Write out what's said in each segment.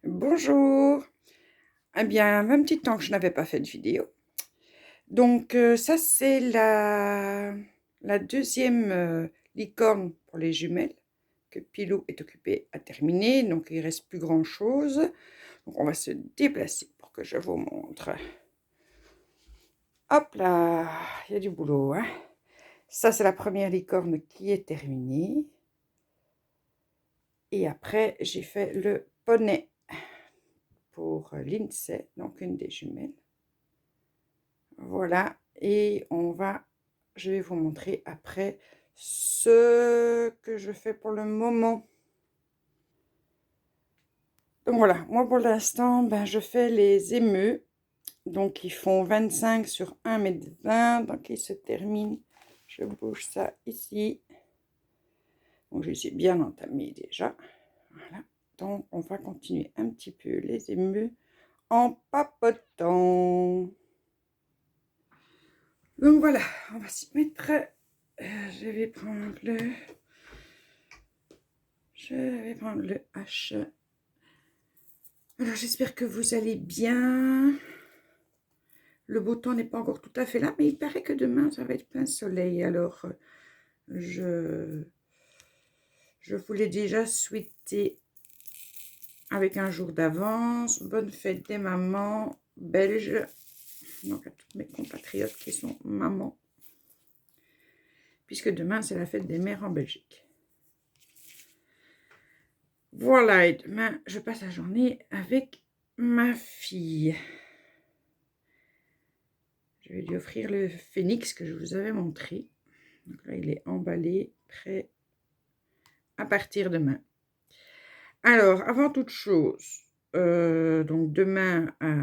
Bonjour. Eh bien, un petit temps que je n'avais pas fait de vidéo. Donc, ça, c'est la deuxième licorne pour les jumelles que Pilou est occupé à terminer. Donc, il ne reste plus grand-chose. Donc, on va se déplacer pour que je vous montre. Hop là, il y a du boulot, hein. Ça, c'est la première licorne qui est terminée. Et après, j'ai fait le poney pour Lindsay, donc une des jumelles. Voilà, et je vais vous montrer après ce que je fais pour le moment. Donc voilà, moi pour l'instant, je fais les émeux. Donc ils font 25 sur 1,20 m, donc ils se terminent. Je bouge ça ici. Donc je les ai bien entamés déjà. Voilà, donc on va continuer un petit peu les émeux en papotant. Donc voilà, on va s'y mettre. Je vais prendre le H. Alors j'espère que vous allez bien. Le beau temps n'est pas encore tout à fait là, mais il paraît que demain ça va être plein soleil. Alors je voulais déjà souhaiter avec un jour d'avance bonne fête des mamans belges. Donc à toutes mes compatriotes qui sont mamans, puisque demain c'est la fête des mères en Belgique. Voilà, et demain je passe la journée avec ma fille. Je vais lui offrir le phénix que je vous avais montré. Donc là, il est emballé, prêt à partir demain. Alors, avant toute chose, donc demain à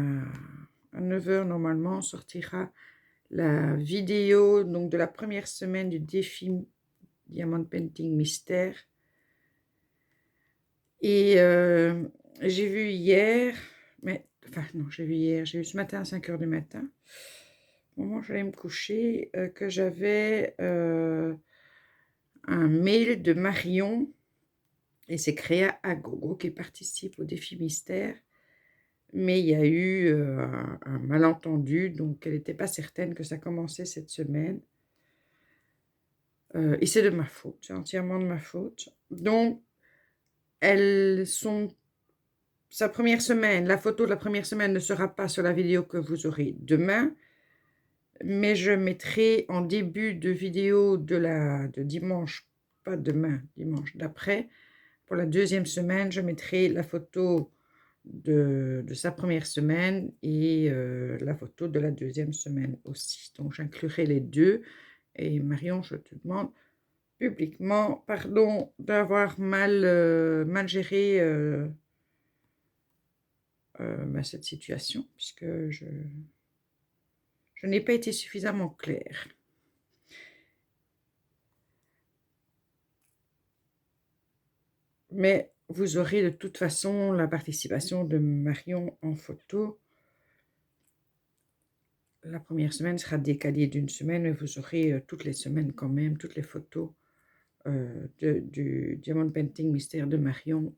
9 h, normalement, sortira la vidéo donc, de la première semaine du défi Diamond Painting Mystère. Et j'ai vu hier, j'ai vu ce matin à 5 h du matin, au moment où j'allais me coucher, que j'avais un mail de Marion, et c'est Créa à Gogo qui participe au défi mystère, mais il y a eu un malentendu, donc elle n'était pas certaine que ça commençait cette semaine, et c'est de ma faute, c'est entièrement de ma faute. Donc sa première semaine, la photo de la première semaine ne sera pas sur la vidéo que vous aurez demain, mais je mettrai en début de vidéo de dimanche, pas demain, dimanche d'après, pour la deuxième semaine, je mettrai la photo de sa première semaine et la photo de la deuxième semaine aussi. Donc j'inclurai les deux. Et Marion, je te demande publiquement pardon d'avoir mal géré cette situation, puisque je n'ai pas été suffisamment claire. Mais vous aurez de toute façon la participation de Marion en photo. La première semaine sera décalée d'une semaine, mais vous aurez toutes les semaines quand même, toutes les photos du Diamond Painting Mystère de Marion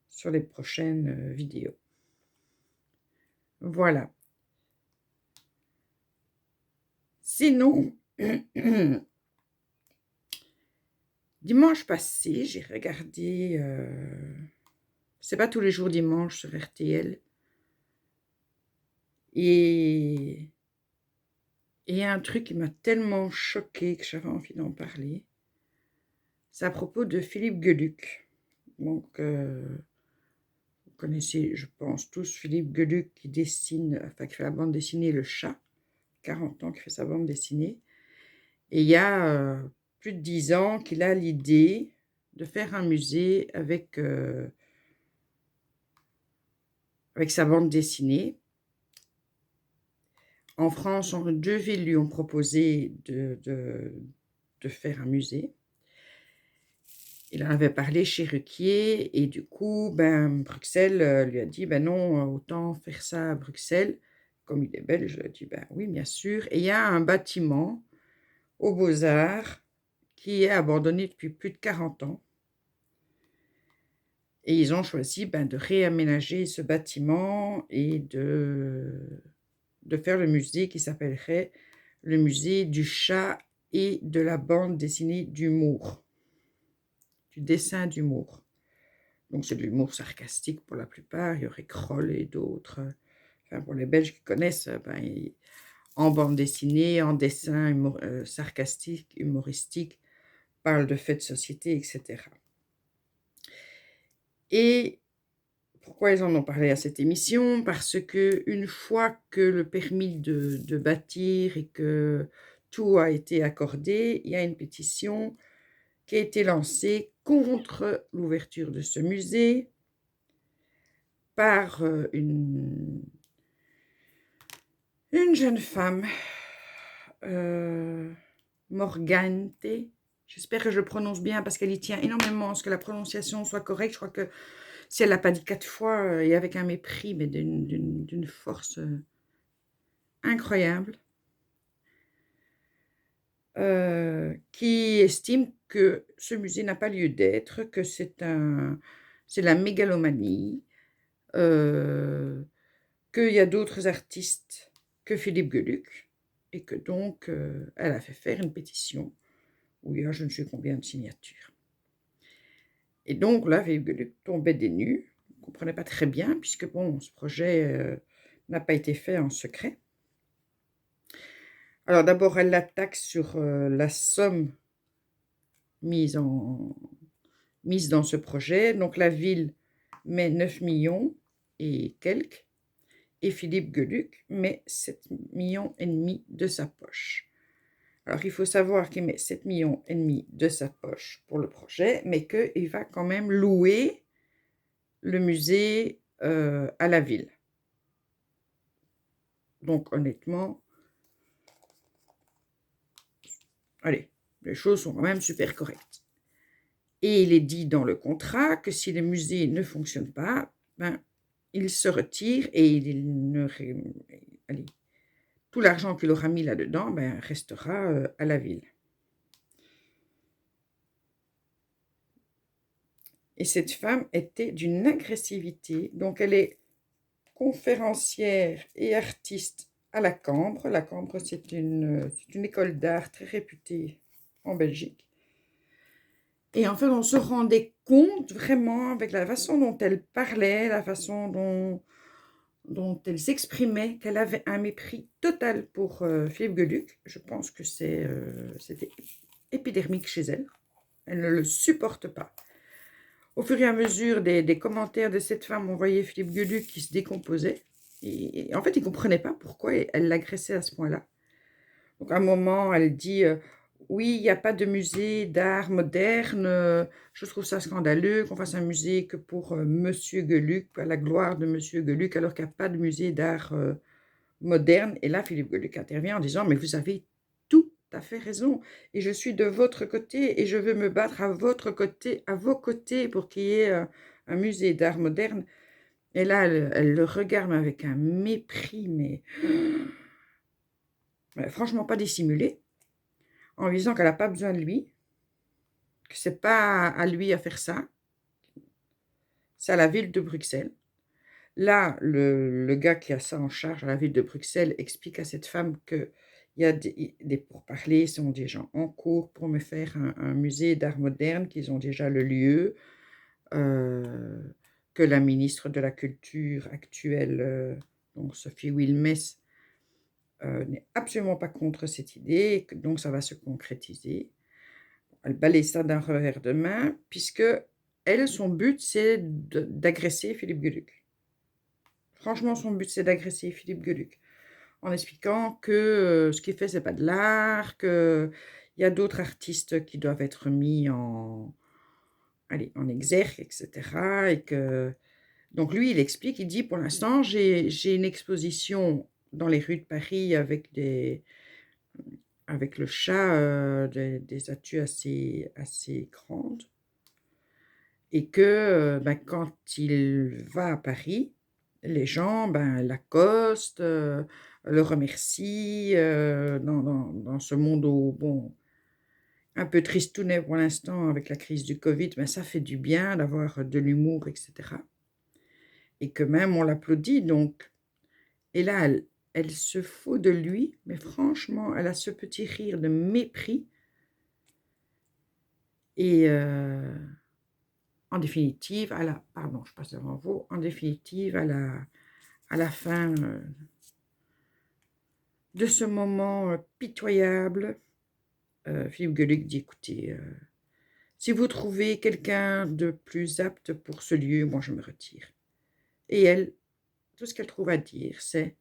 sur les prochaines vidéos. Voilà. Sinon, dimanche passé, j'ai regardé, c'est pas tous les jours dimanche sur RTL, et il y a un truc qui m'a tellement choquée que j'avais envie d'en parler. C'est à propos de Philippe Geluck. Donc, vous connaissez, je pense, tous Philippe Geluck qui fait la bande dessinée Le Chat, 40 ans qu'il fait sa bande dessinée. Et il y a plus de 10 ans qu'il a l'idée de faire un musée avec sa bande dessinée. En France, 2 villes lui ont proposé de faire un musée. Il en avait parlé chez Ruquier, et du coup, Bruxelles lui a dit, non, autant faire ça à Bruxelles. Comme il est belge, je lui ai dit, oui, bien sûr. Et il y a un bâtiment aux Beaux-Arts qui est abandonné depuis plus de 40 ans. Et ils ont choisi de réaménager ce bâtiment et de faire le musée qui s'appellerait le musée du chat et de la bande dessinée d'humour, du dessin d'humour. Donc c'est de l'humour sarcastique pour la plupart, il y aurait Kroll et d'autres. Enfin, pour les Belges qui connaissent, en bande dessinée, en dessin sarcastique, humoristique, parle de faits de société, etc. Et pourquoi ils en ont parlé à cette émission? Parce que une fois que le permis de bâtir et que tout a été accordé, il y a une pétition qui a été lancée contre l'ouverture de ce musée par une jeune femme, Morgante. J'espère que je prononce bien parce qu'elle y tient énormément à ce que la prononciation soit correcte. Je crois que si elle l'a pas dit 4 fois et avec un mépris, mais d'une force incroyable, qui estime que ce musée n'a pas lieu d'être, que c'est la mégalomanie, qu'il y a d'autres artistes que Philippe Geluck, et que donc elle a fait faire une pétition où il y a je ne sais combien de signatures. Et donc là, Philippe Geluck tombait des nues, on ne comprenait pas très bien, puisque bon, ce projet n'a pas été fait en secret. Alors d'abord, elle l'attaque sur la somme mise dans ce projet. Donc la ville met 9 millions et quelques, et Philippe Geluck met 7 millions et demi de sa poche. Alors il faut savoir qu'il met 7 millions et demi de sa poche pour le projet, mais qu'il va quand même louer le musée à la ville. Donc honnêtement, allez, les choses sont quand même super correctes. Et il est dit dans le contrat que si le musée ne fonctionne pas, il se retire et allez, tout l'argent qu'il aura mis là-dedans restera à la ville. Et cette femme était d'une agressivité. Donc elle est conférencière et artiste à la Cambre. La Cambre, c'est une école d'art très réputée en Belgique. Et en fait, on se rendait compte vraiment avec la façon dont elle parlait, la façon dont elle s'exprimait, qu'elle avait un mépris total pour Philippe Geluck. Je pense que c'était épidermique chez elle. Elle ne le supporte pas. Au fur et à mesure des commentaires de cette femme, on voyait Philippe Geluck qui se décomposait. Et en fait, il ne comprenait pas pourquoi elle l'agressait à ce point-là. Donc, à un moment, elle dit oui, il n'y a pas de musée d'art moderne. Je trouve ça scandaleux qu'on fasse un musée que pour Monsieur Geluck, à la gloire de Monsieur Geluck, alors qu'il n'y a pas de musée d'art moderne. Et là, Philippe Geluck intervient en disant mais vous avez tout à fait raison. Et je suis de votre côté et je veux me battre à votre côté, à vos côtés pour qu'il y ait un musée d'art moderne. Et là, elle le regarde avec un mépris, mais franchement pas dissimulé, en lui disant qu'elle n'a pas besoin de lui, que c'est pas à lui à faire ça, c'est à la ville de Bruxelles. Là, le gars qui a ça en charge à la ville de Bruxelles explique à cette femme qu'il y a des pourparlers, sont des gens en cours pour me faire un musée d'art moderne, qu'ils ont déjà le lieu, que la ministre de la Culture actuelle, donc Sophie Wilmès, n'est absolument pas contre cette idée, et donc ça va se concrétiser. Elle balaye ça d'un revers de main, puisque elle, son but, c'est d'agresser Philippe Geluck. Franchement, son but, c'est d'agresser Philippe Geluck, en expliquant que ce qu'il fait, c'est pas de l'art, qu'il y a d'autres artistes qui doivent être mis en exergue, etc. Et que... Donc lui, il explique, il dit, pour l'instant, j'ai une exposition dans les rues de Paris avec le chat, des statues assez grandes. Et que quand il va à Paris, les gens l'accostent, le remercient dans ce monde où, bon, un peu tristounet pour l'instant avec la crise du Covid, mais ça fait du bien d'avoir de l'humour, etc. Et que même on l'applaudit donc. Et là, elle se fout de lui, mais franchement, elle a ce petit rire de mépris. Et en définitive, pardon, je passe devant vous, en définitive, à la fin de ce moment pitoyable, Philippe Gueluc dit, écoutez, si vous trouvez quelqu'un de plus apte pour ce lieu, moi je me retire. Et elle, tout ce qu'elle trouve à dire, c'est,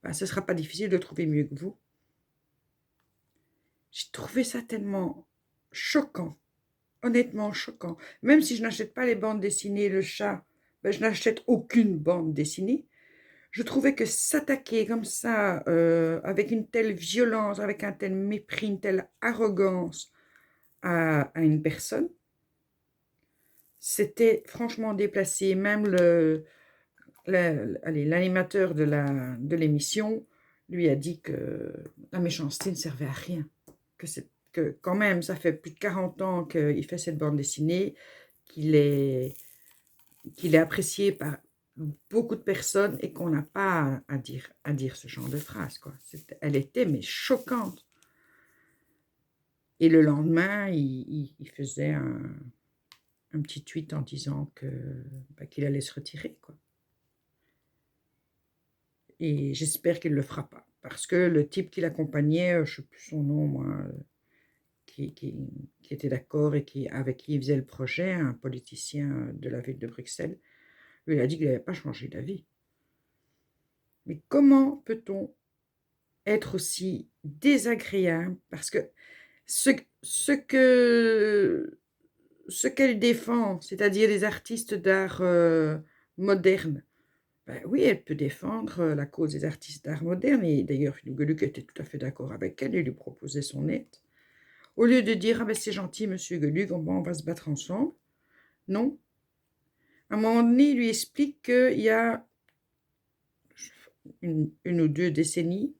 ben, ce ne sera pas difficile de trouver mieux que vous. J'ai trouvé ça tellement choquant, honnêtement choquant. Même si je n'achète pas les bandes dessinées, le chat, ben, je n'achète aucune bande dessinée. Je trouvais que s'attaquer comme ça, avec une telle violence, avec un tel mépris, une telle arrogance à une personne, c'était franchement déplacé. Même l'animateur de l'émission lui a dit que la méchanceté ne servait à rien. Que quand même, ça fait plus de 40 ans qu'il fait cette bande dessinée, qu'il est apprécié par beaucoup de personnes et qu'on n'a pas à dire ce genre de phrase, quoi. Elle était mais choquante. Et le lendemain, il faisait un petit tweet en disant qu'il allait se retirer, quoi. Et j'espère qu'il ne le fera pas. Parce que le type qui l'accompagnait, je ne sais plus son nom, moi, qui était d'accord et avec qui il faisait le projet, un politicien de la ville de Bruxelles, lui a dit qu'il n'avait pas changé d'avis. Mais comment peut-on être aussi désagréable? Parce que ce qu'elle défend, c'est-à-dire les artistes d'art moderne, ben oui, elle peut défendre la cause des artistes d'art moderne, et d'ailleurs, Philippe Gueluc était tout à fait d'accord avec elle et lui proposait son aide. Au lieu de dire, ah ben c'est gentil, monsieur Gueluc, on va se battre ensemble. Non. À un moment donné, il lui explique qu'il y a une ou deux décennies,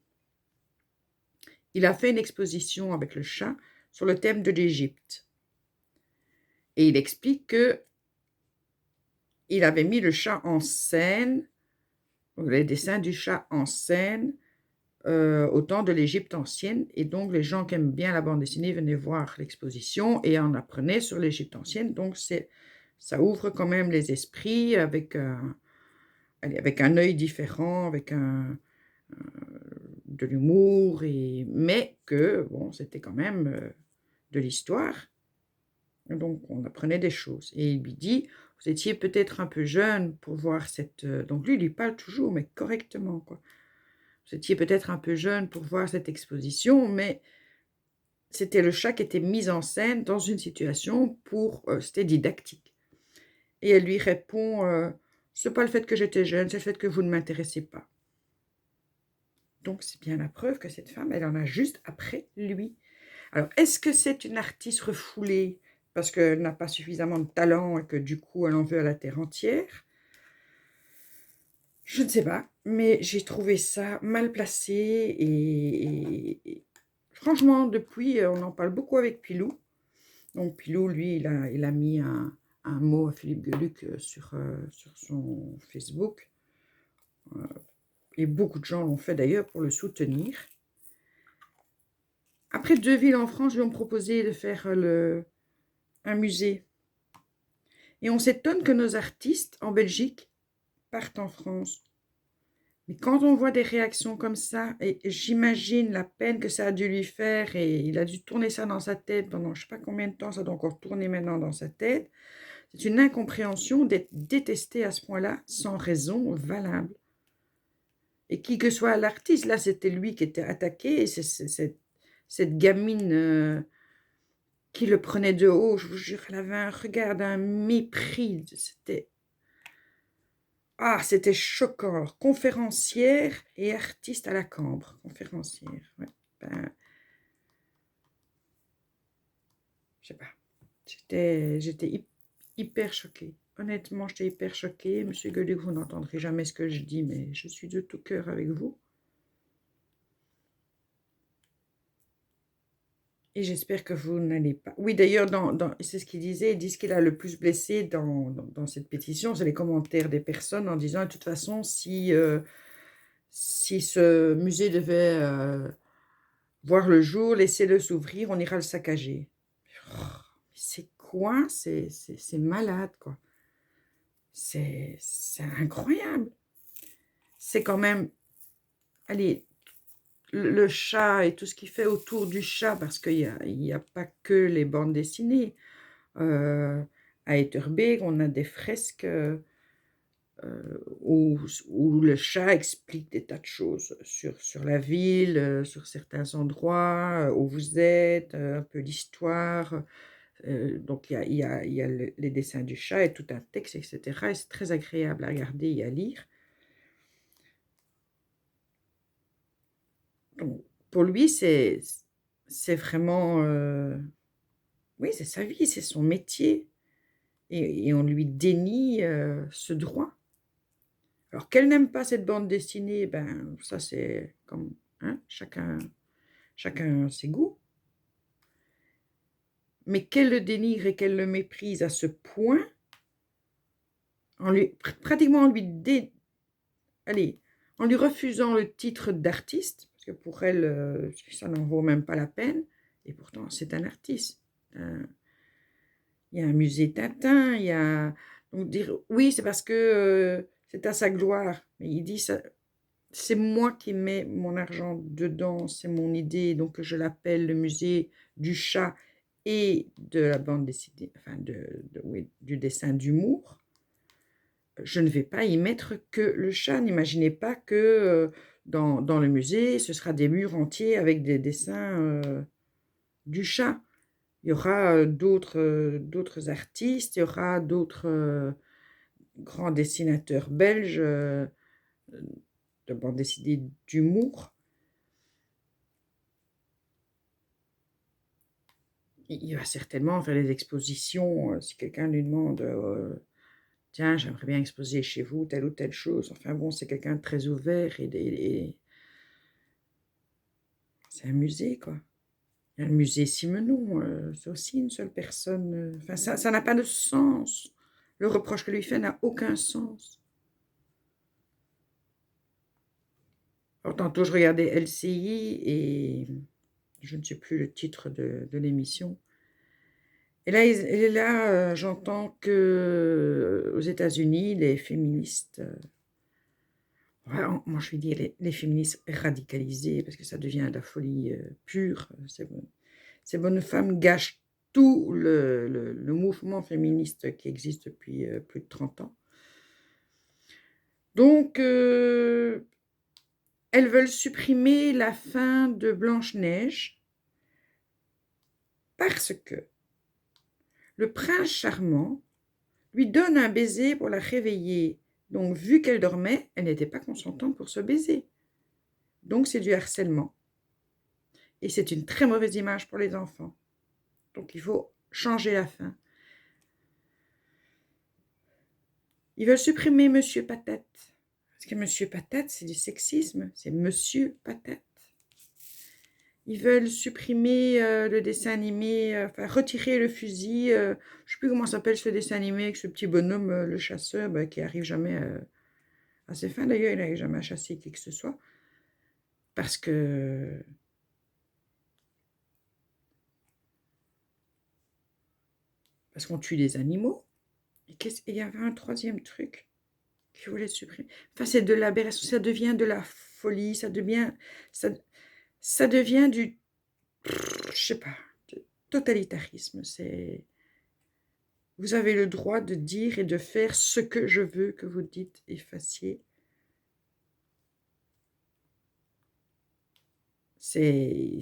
il a fait une exposition avec le chat sur le thème de l'Égypte. Et il explique que il avait mis le chat en scène, les dessins du chat en scène, au temps de l'Égypte ancienne. Et donc, les gens qui aiment bien la bande dessinée venaient voir l'exposition et en apprenaient sur l'Égypte ancienne. Donc, ça ouvre quand même les esprits avec un œil différent, avec de l'humour, mais que, bon, c'était quand même de l'histoire. Donc, on apprenait des choses. Et il lui dit, vous étiez peut-être un peu jeune pour voir cette... Donc, lui, il lui parle toujours, mais correctement, quoi. Vous étiez peut-être un peu jeune pour voir cette exposition, mais c'était le chat qui était mis en scène dans une situation c'était didactique. Et elle lui répond, c'est pas le fait que j'étais jeune, c'est le fait que vous ne m'intéressez pas. Donc, c'est bien la preuve que cette femme, elle en a juste après lui. Alors, est-ce que c'est une artiste refoulée parce qu'elle n'a pas suffisamment de talent et que du coup, elle en veut à la terre entière? Je ne sais pas, mais j'ai trouvé ça mal placé et franchement, depuis, on en parle beaucoup avec Pilou. Donc, Pilou, lui, il a mis un mot à Philippe Gueluc sur son Facebook. Et beaucoup de gens l'ont fait d'ailleurs pour le soutenir. Après, 2 villes en France lui ont proposé de faire un musée. Et on s'étonne que nos artistes en Belgique partent en France. Mais quand on voit des réactions comme ça, et j'imagine la peine que ça a dû lui faire, et il a dû tourner ça dans sa tête pendant je ne sais pas combien de temps, ça doit encore tourner maintenant dans sa tête, c'est une incompréhension d'être détesté à ce point-là, sans raison valable. Et qui que soit l'artiste, là c'était lui qui était attaqué, et c'est cette gamine qui le prenait de haut, je vous jure, elle avait un regard d'un mépris, c'était choquant. Alors, conférencière et artiste à la Cambre. Conférencière, ouais. Ben, je sais pas. J'étais hyper choquée. Honnêtement, j'étais hyper choquée. Monsieur Gueluc, vous n'entendrez jamais ce que je dis, mais je suis de tout cœur avec vous. Et j'espère que vous n'allez pas oui, d'ailleurs, c'est ce qu'il disait, ils disent qu'il a le plus blessé dans cette pétition, c'est les commentaires des personnes en disant: «De toute façon, si ce musée devait, voir le jour, laissez-le s'ouvrir, on ira le saccager». Oh, c'est quoi? C'est malade, quoi. C'est incroyable. C'est quand même allez, le chat et tout ce qu'il fait autour du chat, parce qu'il y a pas que les bandes dessinées. Heu, à Etterbeek, on a des fresques, où le chat explique des tas de choses sur la ville, sur certains endroits, où vous êtes, un peu l'histoire. Donc il y a les dessins du chat et tout un texte et cetera et c'est très agréable à regarder et à lire. Donc pour lui, c'est vraiment, oui, c'est sa vie, c'est son métier et on lui dénie, ce droit. Alors qu'elle n'aime pas cette bande dessinée, ben, ça c'est comme hein, chacun ses goûts. Mais qu'elle le dénigre et qu'elle le méprise à ce point, en lui pratiquement en lui dé allez, en lui refusant le titre d'artiste, parce que pour elle, ça n'en vaut même pas la peine et pourtant c'est un artiste. Heu, il y a un musée Tintin, il y a donc dire: «Oui, c'est parce que, c'est à sa gloire», mais il dit ça. C'est moi qui mets mon argent dedans, c'est mon idée, donc je l'appelle le musée du chat et de la bande dessinée, enfin oui, du dessin d'humour. Je ne vais pas y mettre que le chat. N'imaginez pas que, dans le musée, ce sera des murs entiers avec des dessins, du chat. Il y aura, d'autres artistes, il y aura d'autres, grands dessinateurs belges, de bande dessinée d'humour. Il va certainement faire des expositions, si quelqu'un lui demande, «Tiens, j'aimerais bien exposer chez vous telle ou telle chose». Enfin bon, c'est quelqu'un de très ouvert et c'est un musée, quoi. Il y a le musée Simenon, c'est aussi une seule personne, enfin ça n'a pas de sens. Le reproche que lui fait n'a aucun sens. Alors tantôt je regardais LCI et je ne sais plus le titre de l'émission. Et là, j'entends que, aux États-Unis, les féministes, ouais, moi je vais dire les féministes radicalisées, parce que ça devient de la folie, pure, ces bonnes femmes gâchent tout le mouvement féministe qui existe depuis, plus de 30 ans. Donc, elles veulent supprimer la fin de Blanche-Neige parce que le prince charmant lui donne un baiser pour la réveiller. Donc, vu qu'elle dormait, elle n'était pas consentante pour ce baiser. Donc, c'est du harcèlement. Et c'est une très mauvaise image pour les enfants. Donc, il faut changer la fin. Ils veulent supprimer Monsieur Patate. Parce que Monsieur Patate, c'est du sexisme. C'est Monsieur Patate. Ils veulent supprimer le dessin animé, enfin retirer le fusil. Je ne sais plus comment s'appelle ce dessin animé avec ce petit bonhomme, le chasseur, qui arrive jamais à ses fins. D'ailleurs, il n'arrive jamais à chasser qui que ce soit. Parce que parce qu'on tue des animaux. Et il y avait un troisième truc qu'ils voulaient supprimer. Enfin, c'est de l'aberration, ça devient de la folie, ça, ça devient du, je sais pas, du totalitarisme. Vous avez le droit de dire et de faire ce que je veux que vous dites et fassiez. Ces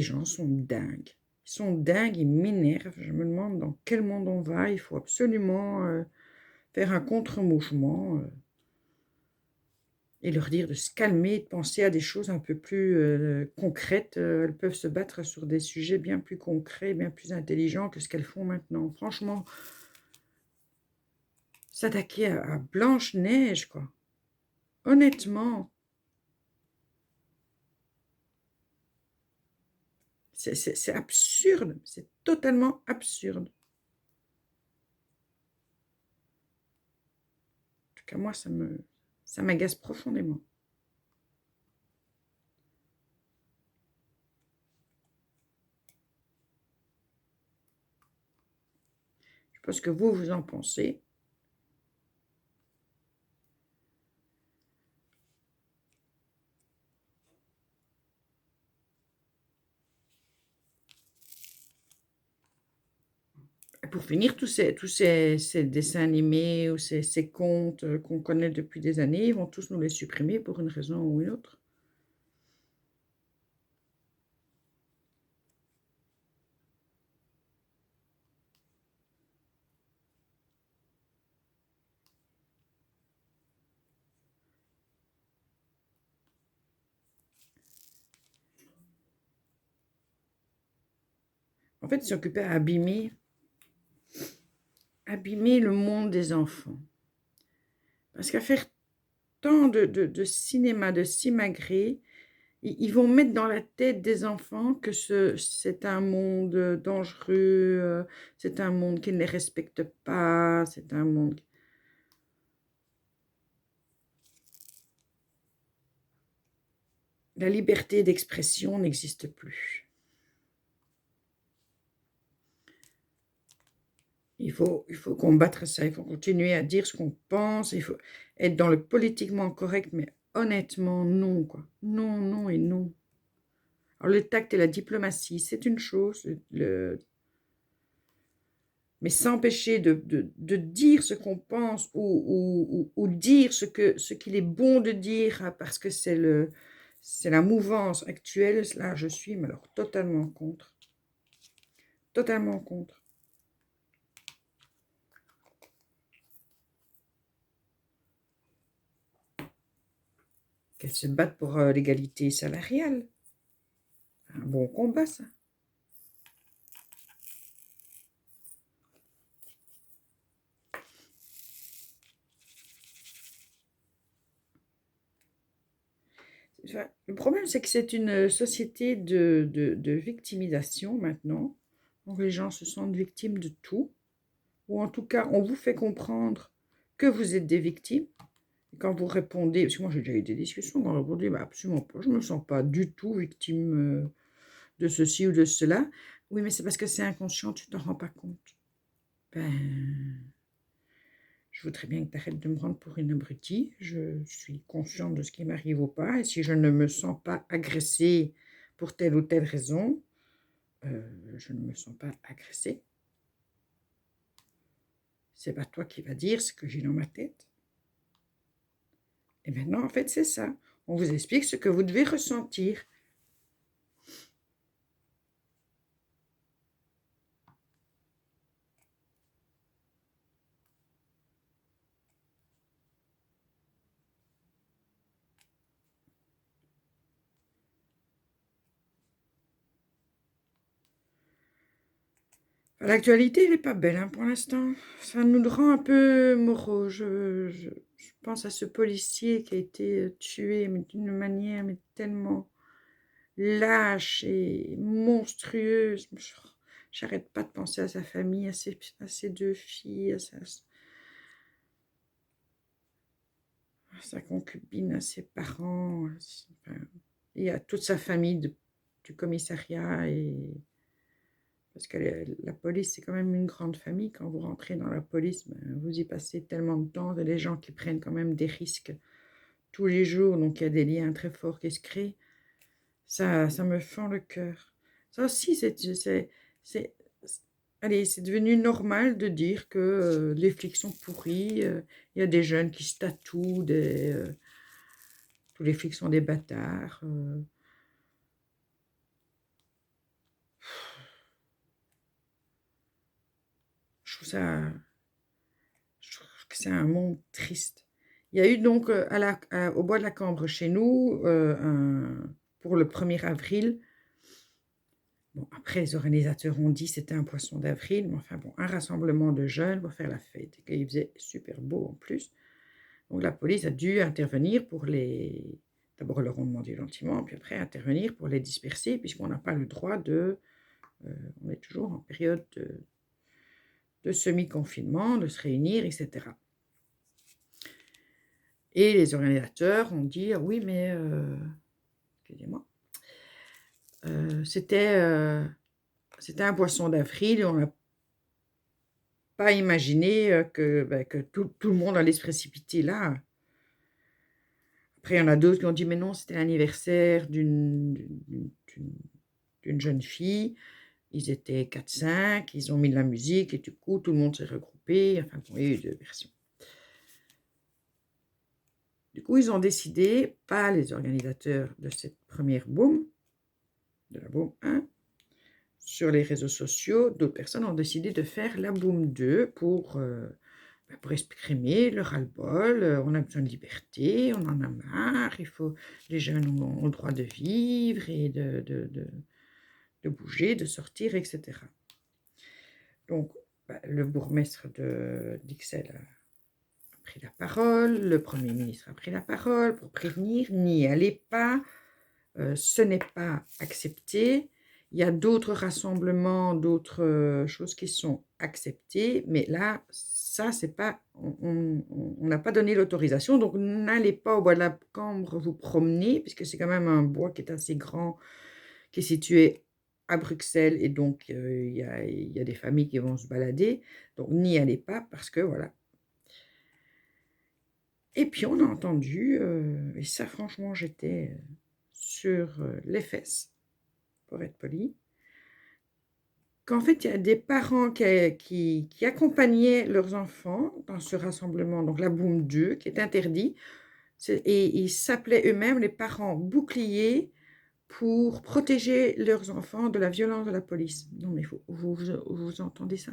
gens sont dingues. Ils sont dingues, ils m'énervent. Je me demande dans quel monde on va. Il faut absolument faire un contre-mouvement et leur dire de se calmer, de penser à des choses un peu plus concrètes. Elles peuvent se battre sur des sujets bien plus concrets, bien plus intelligents que ce qu'elles font maintenant. Franchement, s'attaquer à Blanche-Neige, quoi. Honnêtement, C'est absurde, c'est totalement absurde. En tout cas, moi, ça m'agace profondément. Je sais pas ce que vous en pensez. Et pour finir, ces dessins animés ou ces contes qu'on connaît depuis des années, ils vont tous nous les supprimer pour une raison ou une autre. En fait, ils s'occupaient à abîmer le monde des enfants. Parce qu'à faire tant de cinéma, de simagrées, ils vont mettre dans la tête des enfants que c'est un monde dangereux, c'est un monde qui ne les respecte pas, c'est un monde... La liberté d'expression n'existe plus. Il faut combattre ça, il faut continuer à dire ce qu'on pense, il faut être dans le politiquement correct, mais honnêtement, non, quoi. Non, non et non. Alors, le tact et la diplomatie, c'est une chose, mais s'empêcher de dire ce qu'on pense ou dire ce qu'il est bon de dire parce que c'est la mouvance actuelle, là, je suis mais alors totalement contre. Totalement contre. Qu'elles se battent pour l'égalité salariale. Un bon combat, ça. Enfin, le problème, c'est que c'est une société de victimisation maintenant. Donc, les gens se sentent victimes de tout. Ou en tout cas, on vous fait comprendre que vous êtes des victimes. Et quand vous répondez, parce que moi j'ai déjà eu des discussions, quand vous répondez, bah, absolument pas, je ne me sens pas du tout victime de ceci ou de cela. Oui, mais c'est parce que c'est inconscient, tu ne t'en rends pas compte. Ben, je voudrais bien que tu arrêtes de me prendre pour une abrutie. Je suis consciente de ce qui m'arrive ou pas. Et si je ne me sens pas agressée pour telle ou telle raison, je ne me sens pas agressée. C'est pas toi qui vas dire ce que j'ai dans ma tête. Et maintenant, en fait, c'est ça. On vous explique ce que vous devez ressentir. L'actualité, elle n'est pas belle hein, pour l'instant. Ça nous rend un peu moraux. Je pense à ce policier qui a été tué d'une manière mais tellement lâche et monstrueuse. J'arrête pas de penser à sa famille, à ses deux filles, à sa concubine, à ses parents, enfin, et à toute sa famille du commissariat. Parce que la police, c'est quand même une grande famille. Quand vous rentrez dans la police, ben, vous y passez tellement de temps. Il y a des gens qui prennent quand même des risques tous les jours. Donc, il y a des liens très forts qui se créent. Ça me fend le cœur. Ça aussi, allez, c'est devenu normal de dire que les flics sont pourris. Il y a des jeunes qui se tatouent. Tous les flics sont des bâtards. Je trouve que c'est un monde triste. Il y a eu donc au bois de la Cambre chez nous, pour le 1er avril, bon, après les organisateurs ont dit que c'était un poisson d'avril, mais enfin bon, un rassemblement de jeunes pour faire la fête. Et il faisait super beau en plus. Donc la police a dû intervenir pour les d'abord leur ont demandé gentiment, puis après intervenir pour les disperser, puisqu'on n'a pas le droit de... on est toujours en période de semi-confinement, de se réunir, etc. Et les organisateurs ont dit, ah oui, mais... excusez-moi. C'était un poisson d'avril et on n'a pas imaginé que tout le monde allait se précipiter là. Après, il y en a d'autres qui ont dit, mais non, c'était l'anniversaire d'une jeune fille. Ils étaient 4-5, ils ont mis de la musique et du coup, tout le monde s'est regroupé. Enfin, bon, il y a eu deux versions. Du coup, ils ont décidé, pas les organisateurs de cette première boom, de la boom 1, sur les réseaux sociaux, d'autres personnes ont décidé de faire la boom 2 pour exprimer le ras-le-bol. On a besoin de liberté, on en a marre, les jeunes ont le droit de vivre et de bouger, de sortir, etc. Donc, le bourgmestre d'Ixelles a pris la parole, le Premier ministre a pris la parole pour prévenir, n'y allez pas, ce n'est pas accepté. Il y a d'autres rassemblements, d'autres choses qui sont acceptées, mais là, ça, c'est pas, on n'a pas donné l'autorisation, donc n'allez pas au bois de la Cambre vous promener, puisque c'est quand même un bois qui est assez grand, qui est situé à Bruxelles, et donc il y a des familles qui vont se balader, donc n'y allez pas, parce que voilà. Et puis on a entendu, et ça franchement j'étais sur les fesses, pour être poli, qu'en fait, il y a des parents qui accompagnaient leurs enfants dans ce rassemblement, donc la boum 2, qui est interdit, et ils s'appelaient eux-mêmes les parents boucliers pour protéger leurs enfants de la violence de la police. Non, mais vous entendez ça?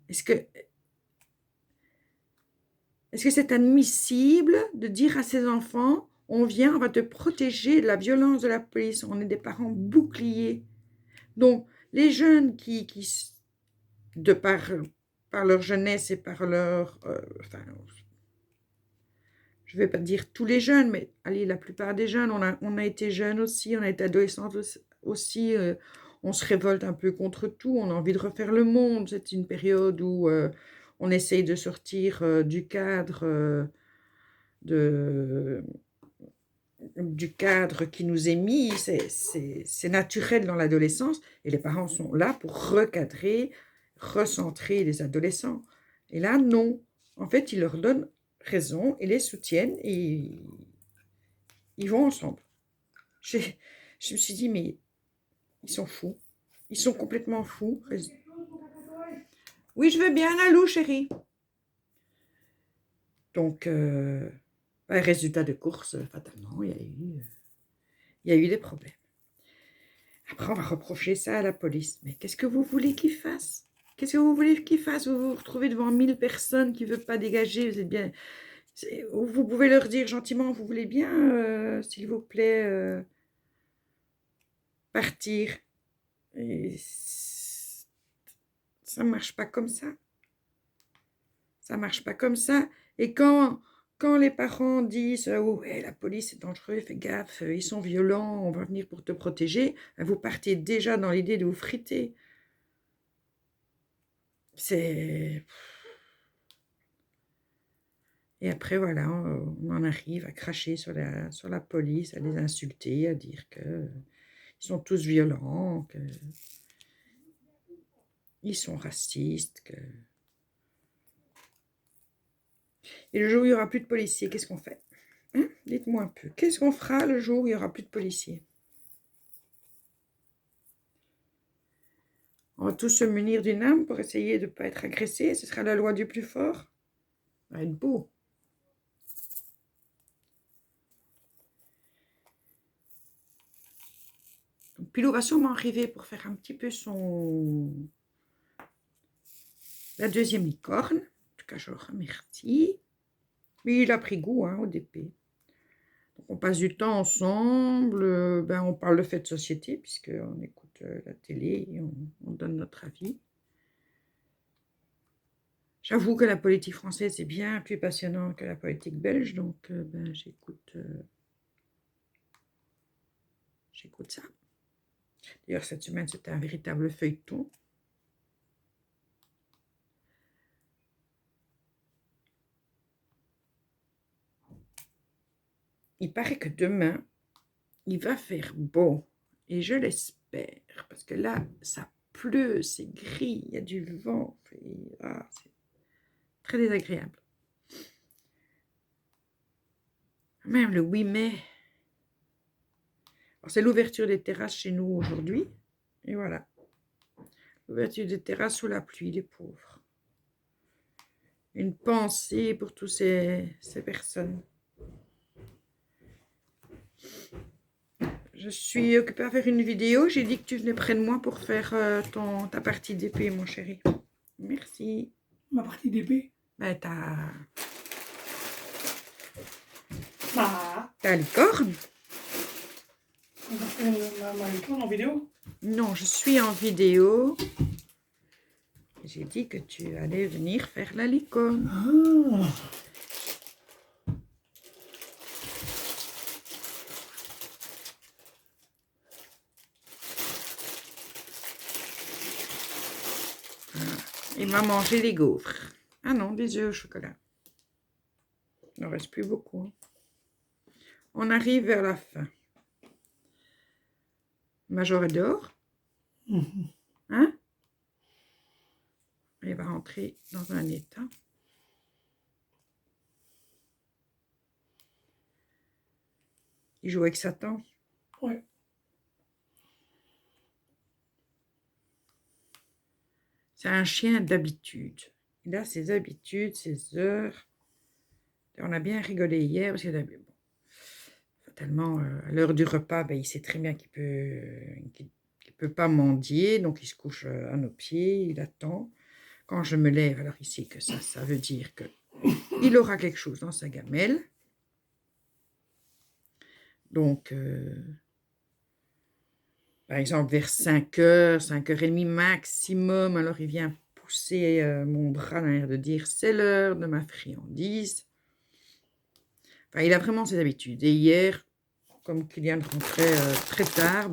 Est-ce que c'est admissible de dire à ces enfants, on vient, on va te protéger de la violence de la police, on est des parents boucliers. Donc, les jeunes qui de par leur jeunesse et par leur... enfin, je ne vais pas dire tous les jeunes, mais allez, la plupart des jeunes, on a été jeunes aussi, on a été adolescents aussi, on se révolte un peu contre tout, on a envie de refaire le monde. C'est une période où on essaye de sortir du cadre qui nous est mis, c'est naturel dans l'adolescence, et les parents sont là pour recadrer, recentrer les adolescents. Et là, non. En fait, ils leur donnent raison et les soutiennent, et ils vont ensemble. Je me suis dit, mais ils sont fous. Ils sont complètement fous. Oui, je veux bien, Alou, chérie. Donc, résultat de course, fatalement, il y a eu des problèmes. Après, on va reprocher ça à la police. Mais qu'est-ce que vous voulez qu'ils fassent? Qu'est-ce que vous voulez qu'ils fassent? Vous vous retrouvez devant 1000 personnes qui ne veulent pas dégager. Vous êtes bien... Vous pouvez leur dire gentiment, vous voulez bien, s'il vous plaît, partir. Et ça ne marche pas comme ça. Ça ne marche pas comme ça. Et quand les parents disent « Oh, ouais, la police est dangereuse, fais gaffe, ils sont violents, on va venir pour te protéger », vous partez déjà dans l'idée de vous friter. C'est... Et après, voilà, on en arrive à cracher sur la police, à les insulter, à dire qu'ils sont tous violents, qu'ils sont racistes. Et le jour où il n'y aura plus de policiers, qu'est-ce qu'on fait? Hein? Dites-moi un peu. Qu'est-ce qu'on fera le jour où il n'y aura plus de policiers? On va tous se munir d'une arme pour essayer de ne pas être agressés. Ce sera la loi du plus fort. Ça va être beau. Donc, Pilou va sûrement arriver pour faire un petit peu la deuxième licorne. En tout cas, je le remercie. Mais il a pris goût au DP. Donc, on passe du temps ensemble. On parle de faits de société, puisqu'on écoute la télé et on donne notre avis. J'avoue que la politique française est bien plus passionnante que la politique belge, donc ben, j'écoute ça. D'ailleurs, cette semaine, c'était un véritable feuilleton. Il paraît que demain, il va faire beau, et je l'espère, parce que là, ça pleut, c'est gris, il y a du vent, c'est très désagréable. Même le 8 mai, c'est l'ouverture des terrasses chez nous aujourd'hui, et voilà. L'ouverture des terrasses sous la pluie, les pauvres. Une pensée pour toutes ces personnes. Je suis occupée à faire une vidéo. J'ai dit que tu venais près de moi pour faire ta partie d'épée, mon chéri. Merci. Ma partie d'épée? Ben, ta licorne. On va faire ma licorne en vidéo? Non, je suis en vidéo. J'ai dit que tu allais venir faire la licorne. Ah. Il m'a mangé les gaufres. Ah non, des œufs au chocolat. Il n'en reste plus beaucoup. Hein. On arrive vers la fin. Major est dehors. Hein? Il va rentrer dans un état. Il joue avec Satan. Ouais. C'est un chien d'habitude. Il a ses habitudes, ses heures. Et on a bien rigolé hier parce qu'il a bon, fatalement, à l'heure du repas, ben, il sait très bien qu'il peut pas mendier, donc il se couche à nos pieds, il attend. Quand je me lève, alors il sait que ça veut dire que il aura quelque chose dans sa gamelle. Donc, par exemple, vers 5h, 5h30 maximum, alors il vient pousser mon bras dans l'air de dire « c'est l'heure de ma friandise ». Enfin, il a vraiment ses habitudes. Et hier, comme Kylian rentrait très tard,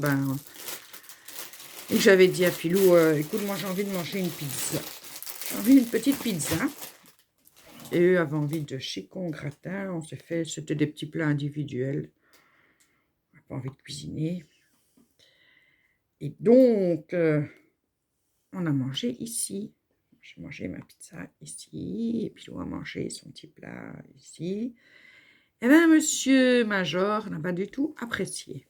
et j'avais dit à Pilou, écoute, moi j'ai envie de manger une pizza. J'ai envie d'une petite pizza. Et eux avaient envie de chicon gratin. On s'est fait, c'était des petits plats individuels. On n'a pas envie de cuisiner. Et donc, on a mangé ici. J'ai mangé ma pizza ici. Et Pilou a mangé son petit plat ici. Eh bien, monsieur Major n'a pas du tout apprécié.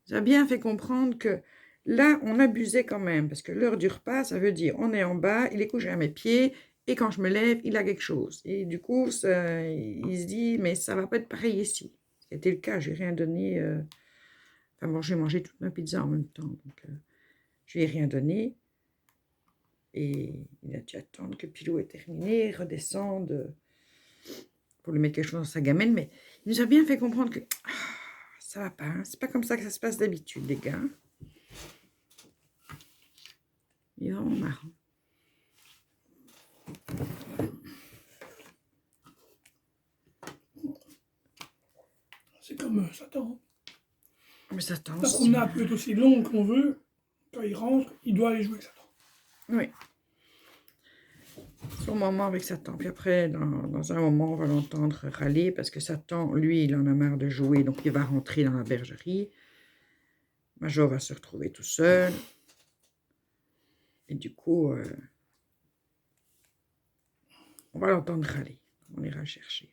Il a bien fait comprendre que là, on abusait quand même, parce que l'heure du repas, ça veut dire on est en bas, il est couché à mes pieds, et quand je me lève, il a quelque chose. Et du coup, il se dit, mais ça va pas être pareil ici. C'était le cas, j'ai rien donné. Enfin bon, j'ai mangé toute ma pizza en même temps, donc je lui ai rien donné. Et il a dû attendre que Pilou ait terminé, redescendre pour lui mettre quelque chose dans sa gamelle, mais il nous a bien fait comprendre que ça va pas, hein. C'est pas comme ça que ça se passe d'habitude, les gars. Il est vraiment marrant. C'est comme Satan. Mais Satan, La promenade peut être aussi longue qu'on veut. Quand il rentre, il doit aller jouer avec Satan. Oui. Son moment avec Satan. Puis après, dans un moment, on va l'entendre râler parce que Satan, lui, il en a marre de jouer, donc il va rentrer dans la bergerie. Major va se retrouver tout seul. Et du coup, on va l'entendre râler. On ira le chercher.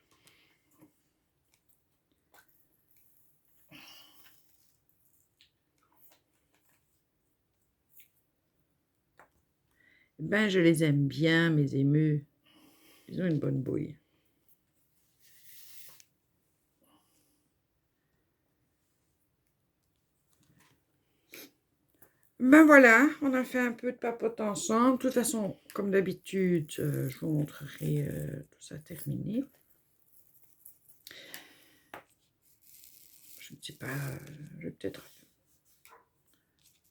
Ben, je les aime bien, mes émeus. Ils ont une bonne bouille. Ben voilà, on a fait un peu de papote ensemble. De toute façon, comme d'habitude, je vous montrerai tout ça terminé. Je ne sais pas, je vais peut-être...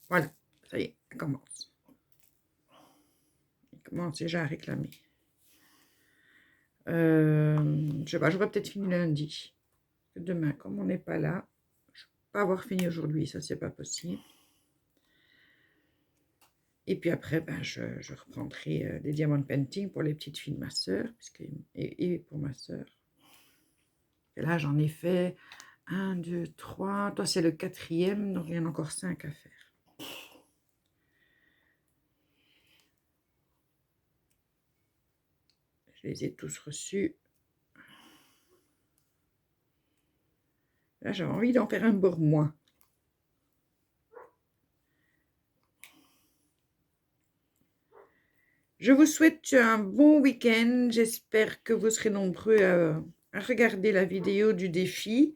Voilà, ça y est, elle commence. Elle commence déjà à réclamer. Je sais pas, j'aurais peut-être fini lundi. Demain, comme on n'est pas là, je ne peux pas avoir fini aujourd'hui, ça c'est pas possible. Et puis après, ben, je reprendrai des diamond painting pour les petites filles de ma soeur, et pour ma soeur. Et là, j'en ai fait 1, 2, 3. Toi, c'est le 4e, donc il y en a encore 5 à faire. Je les ai tous reçus. Là, j'avais envie d'en faire un pour moi. Je vous souhaite un bon week-end. J'espère que vous serez nombreux à regarder la vidéo du défi.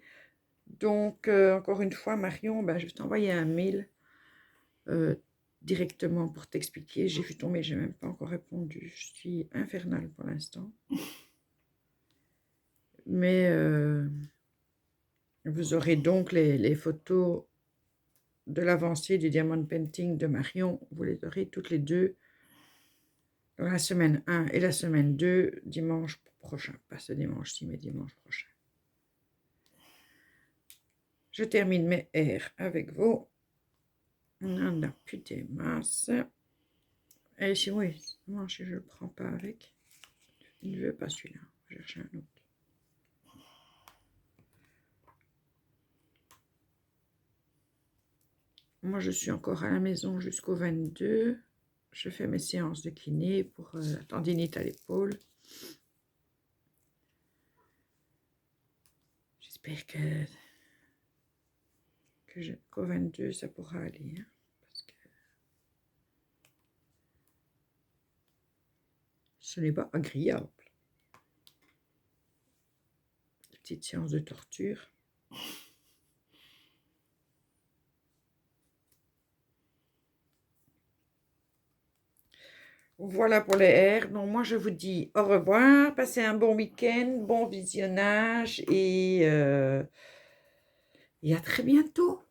Donc, encore une fois, Marion, ben, je vais t'envoyer un mail directement pour t'expliquer. J'ai vu tomber, je n'ai même pas encore répondu. Je suis infernale pour l'instant. Mais vous aurez donc les photos de l'avancée du diamond painting de Marion. Vous les aurez toutes les deux dans la semaine 1 et la semaine 2, dimanche prochain. Pas ce dimanche-ci, mais dimanche prochain. Je termine mes R avec vous. On en a plus des masses. Et si oui, moi si je ne le prends pas avec, je ne veux pas celui-là. Je vais chercher un autre. Moi, je suis encore à la maison jusqu'au 22. Je fais mes séances de kiné pour la tendinite à l'épaule. J'espère qu'au 22, ça pourra aller. Hein, parce que ce n'est pas agréable. Petite séance de torture. Voilà pour les R. Donc, moi, je vous dis au revoir. Passez un bon week-end, bon visionnage et à très bientôt.